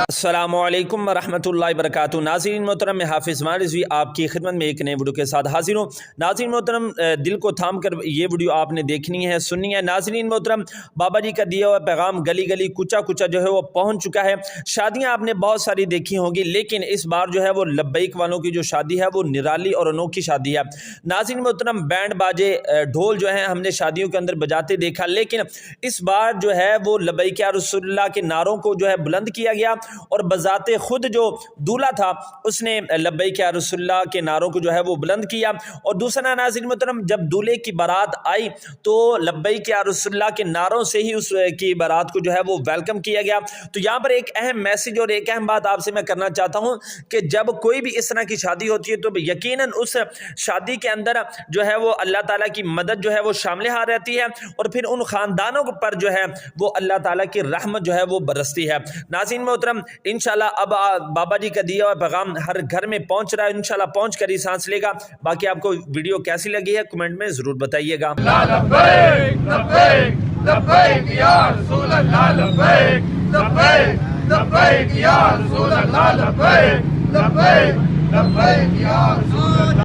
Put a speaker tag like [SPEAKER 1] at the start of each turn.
[SPEAKER 1] السلام علیکم ورحمۃ اللہ وبرکاتہ۔ ناظرین محترم، میں حافظ رضوی آپ کی خدمت میں ایک نئے ویڈیو کے ساتھ حاضر ہوں۔ ناظرین محترم، دل کو تھام کر یہ ویڈیو آپ نے دیکھنی ہے، سننی ہے۔ ناظرین محترم، بابا جی کا دیا ہوا پیغام گلی گلی کوچا کوچا جو ہے وہ پہنچ چکا ہے۔ شادیاں آپ نے بہت ساری دیکھی ہوں گی، لیکن اس بار جو ہے وہ لبیک والوں کی جو شادی ہے وہ نرالی اور انوکھی شادی ہے۔ ناظرین محترم، بینڈ باجے ڈھول جو ہیں ہم نے شادیوں کے اندر بجاتے دیکھا، لیکن اس بار جو ہے وہ لبیک یا رسول اللہ کے نعروں کو جو ہے بلند کیا گیا، اور بذات خود جو دولہا تھا اس نے لبیک یا رسول اللہ کے نعروں کو جو ہے وہ بلند کیا۔ اور دوسرا ناظرین محترم، جب دولہے کی بارات آئی تو لبیک یا رسول اللہ کے نعروں سے ہی اس کی بارات کو جو ہے وہ ویلکم کیا گیا۔ تو یہاں پر ایک اہم میسج اور ایک اہم بات آپ سے میں کرنا چاہتا ہوں کہ جب کوئی بھی اس طرح کی شادی ہوتی ہے تو یقیناً اس شادی کے اندر جو ہے وہ اللہ تعالیٰ کی مدد جو ہے وہ شامل ہاں رہتی ہے، اور پھر ان خاندانوں پر جو ہے وہ اللہ تعالیٰ کی رحمت جو ہے وہ برستی ہے۔ ناظرین محترم، انشاءاللہ اب بابا جی کا دیا ہوا پیغام ہر گھر میں پہنچ رہا ہے، انشاءاللہ پہنچ کر ہی سانس لے گا۔ باقی آپ کو ویڈیو کیسی لگی ہے کمنٹ میں ضرور بتائیے گا۔
[SPEAKER 2] لبیک لبیک لبیک یا رسول اللہ، لبیک لبیک لبیک یا رسول اللہ، لبیک لبیک لبیک یا رسول اللہ۔